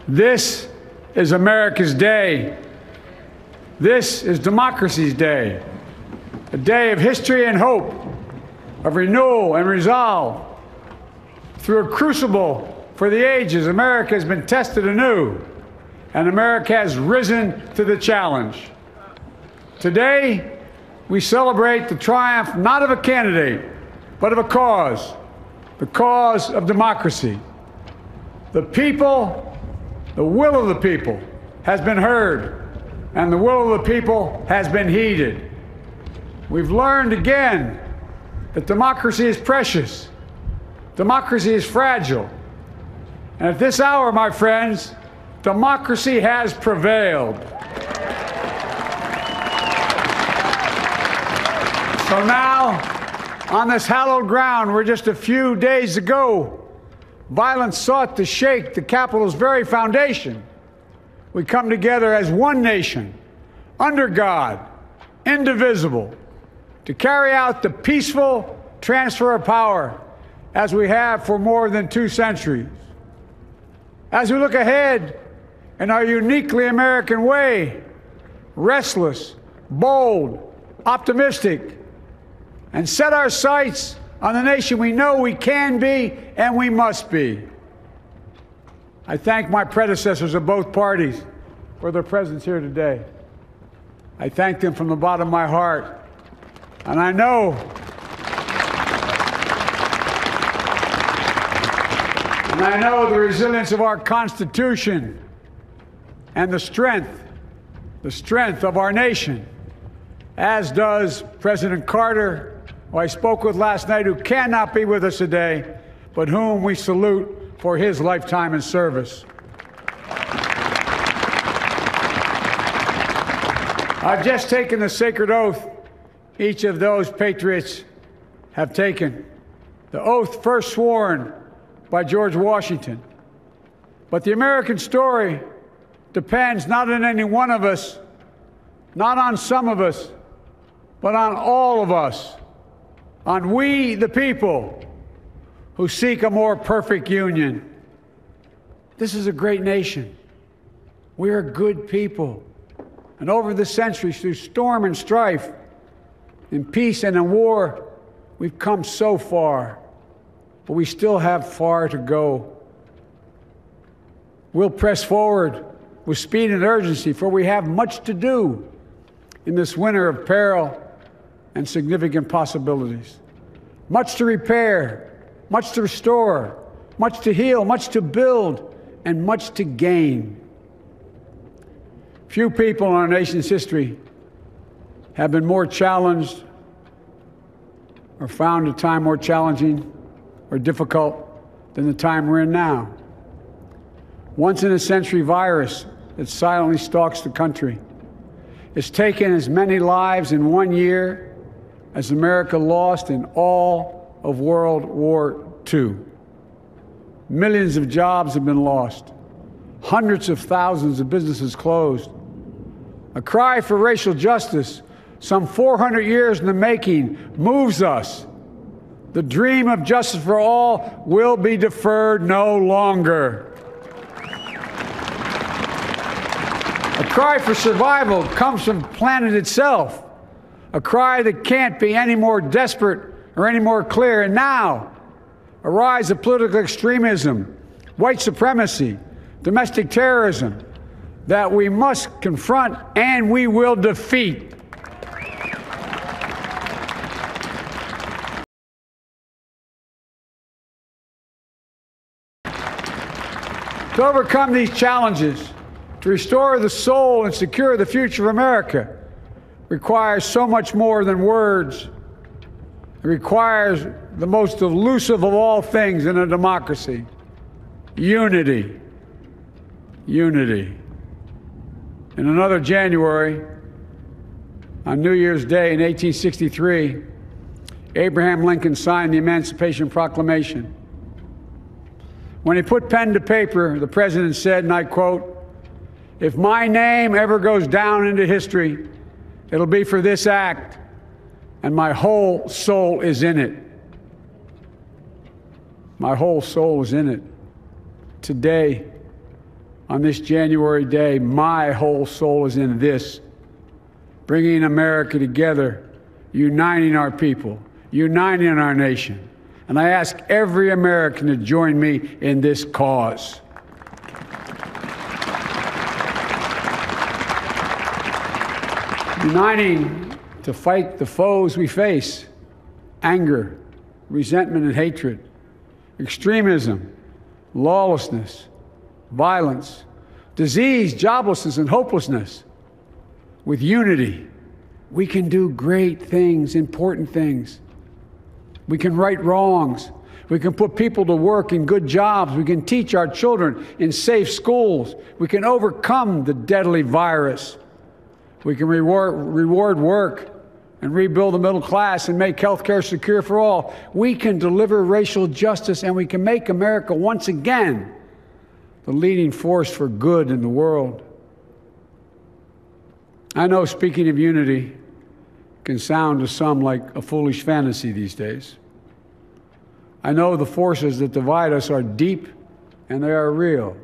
This is America's day. This is democracy's day, a day of history and hope, of renewal and resolve. Through a crucible for the ages, America has been tested anew, and America has risen to the challenge. Today, we celebrate the triumph not of a candidate, but of a cause, the cause of democracy. The people, the will of the people has been heard, and the will of the people has been heeded. We've learned again that democracy is precious, democracy is fragile, and at this hour, my friends, democracy has prevailed. So now, on this hallowed ground where just a few days ago violence sought to shake the Capitol's very foundation, we come together as one nation, under God, indivisible, to carry out the peaceful transfer of power as we have for more than 2 centuries. As we look ahead in our uniquely American way, restless, bold, optimistic, and set our sights on the nation we know we can be and we must be. I thank my predecessors of both parties for their presence here today. I thank them from the bottom of my heart. And I know the resilience of our Constitution and the strength of our nation, as does President Carter, who I spoke with last night, who cannot be with us today, but whom we salute for his lifetime in service. I've just taken the sacred oath each of those patriots have taken, the oath first sworn by George Washington. But the American story depends not on any one of us, not on some of us, but on all of us, on we, the people, who seek a more perfect union. This is a great nation. We are good people. And over the centuries, through storm and strife, in peace and in war, we've come so far. But we still have far to go. We'll press forward with speed and urgency, for we have much to do in this winter of peril and significant possibilities. Much to repair, much to restore, much to heal, much to build, and much to gain. Few people in our nation's history have been more challenged or found a time more challenging or difficult than the time we're in now. Once-in-a-century virus that silently stalks the country has taken as many lives in 1 year as America lost in all of World War II. Millions of jobs have been lost. Hundreds of thousands of businesses closed. A cry for racial justice, some 400 years in the making, moves us. The dream of justice for all will be deferred no longer. A cry for survival comes from the planet itself, a cry that can't be any more desperate or any more clear. And now, a rise of political extremism, white supremacy, domestic terrorism, that we must confront and we will defeat. To overcome these challenges, to restore the soul and secure the future of America, requires so much more than words. It requires the most elusive of all things in a democracy: unity. Unity. In another January, on New Year's Day in 1863, Abraham Lincoln signed the Emancipation Proclamation. When he put pen to paper, the president said, and I quote, "If my name ever goes down into history, It'll be for this act, and my whole soul is in it. My whole soul is in it. Today, on this January day, my whole soul is in this, bringing America together, uniting our people, uniting our nation. And I ask every American to join me in this cause. Uniting to fight the foes we face: anger, resentment and hatred, extremism, lawlessness, violence, disease, joblessness, and hopelessness. With unity, we can do great things, important things. We can right wrongs. We can put people to work in good jobs. We can teach our children in safe schools. We can overcome the deadly virus. We can reward work and rebuild the middle class and make health care secure for all. We can deliver racial justice, and we can make America once again the leading force for good in the world. I know speaking of unity can sound to some like a foolish fantasy these days. I know the forces that divide us are deep and they are real.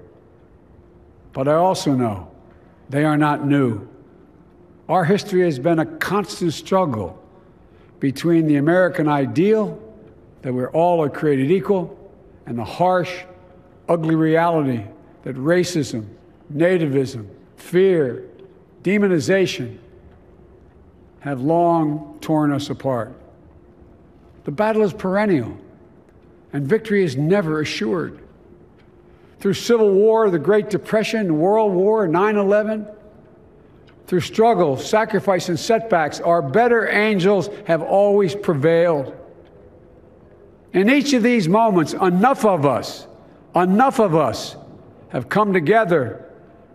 But I also know they are not new. Our history has been a constant struggle between the American ideal that we're all are created equal and the harsh, ugly reality that racism, nativism, fear, demonization have long torn us apart. The battle is perennial, and victory is never assured. Through Civil War, the Great Depression, World War, 9/11, through struggle, sacrifice, and setbacks, our better angels have always prevailed. In each of these moments, enough of us have come together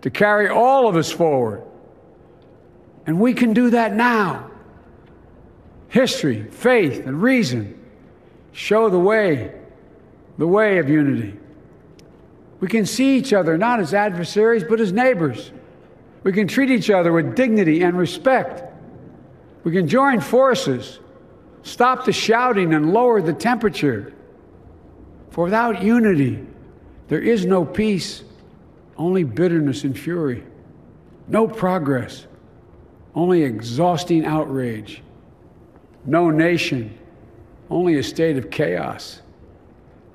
to carry all of us forward. And we can do that now. History, faith, and reason show the way of unity. We can see each other not as adversaries, but as neighbors. We can treat each other with dignity and respect. We can join forces, stop the shouting, and lower the temperature. For without unity, there is no peace, only bitterness and fury. No progress, only exhausting outrage. No nation, only a state of chaos.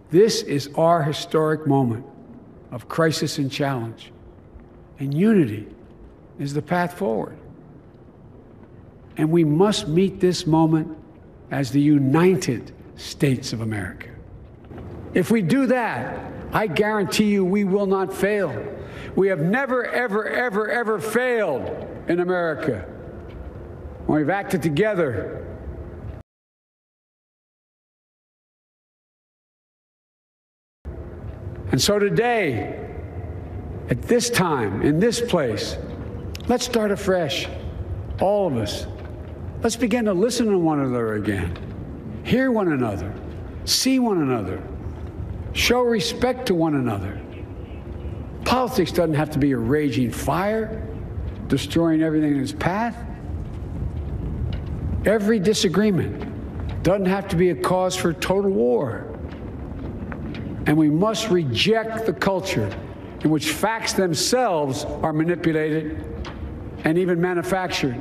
This is our historic moment of crisis and challenge, and unity is the path forward. And we must meet this moment as the United States of America. If we do that, I guarantee you we will not fail. We have never, ever, ever, ever failed in America when we've acted together. And so today, at this time, in this place, let's start afresh, all of us. Let's begin to listen to one another again, hear one another, see one another, show respect to one another. Politics doesn't have to be a raging fire, destroying everything in its path. Every disagreement doesn't have to be a cause for total war. And we must reject the culture in which facts themselves are manipulated and even manufactured.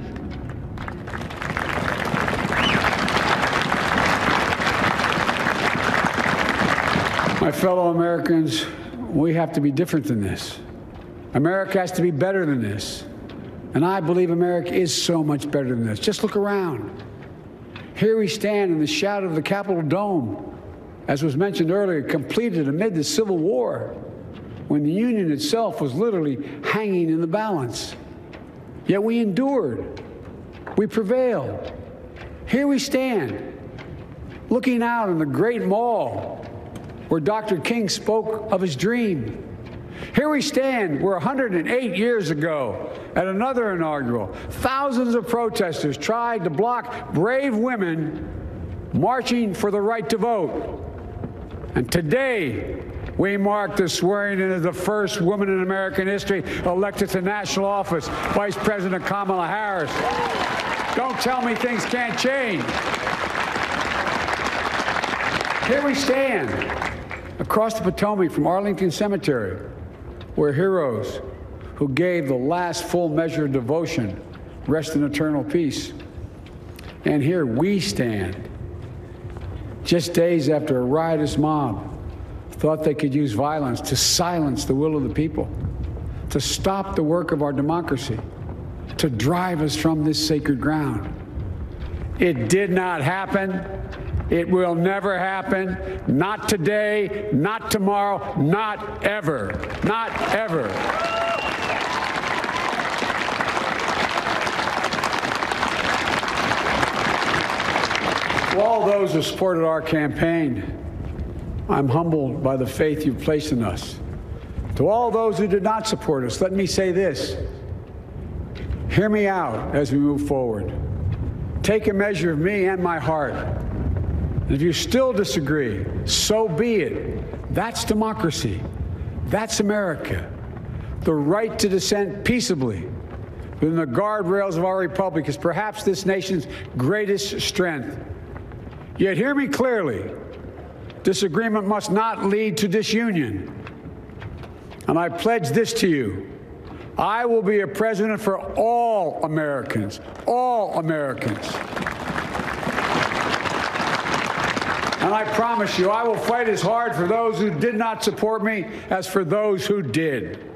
My fellow Americans, we have to be different than this. America has to be better than this. And I believe America is so much better than this. Just look around. Here we stand in the shadow of the Capitol Dome, as was mentioned earlier, completed amid the Civil War, when the Union itself was literally hanging in the balance. Yet we endured. We prevailed. Here we stand, looking out on the great mall where Dr. King spoke of his dream. Here we stand where 108 years ago, at another inaugural, thousands of protesters tried to block brave women marching for the right to vote. And today, we mark the swearing in of the first woman in American history elected to national office, Vice President Kamala Harris. Don't tell me things can't change. Here we stand across the Potomac from Arlington Cemetery, where heroes who gave the last full measure of devotion rest in eternal peace. And here we stand, just days after a riotous mob thought they could use violence to silence the will of the people, to stop the work of our democracy, to drive us from this sacred ground. It did not happen. It will never happen. Not today, not tomorrow, not ever. Not ever. To all those who supported our campaign, I'm humbled by the faith you've placed in us. To all those who did not support us, let me say this. Hear me out as we move forward. Take a measure of me and my heart. And if you still disagree, so be it. That's democracy. That's America. The right to dissent peaceably within the guardrails of our republic is perhaps this nation's greatest strength. Yet hear me clearly. Disagreement must not lead to disunion. And I pledge this to you. I will be a president for all Americans. All Americans. And I promise you, I will fight as hard for those who did not support me as for those who did.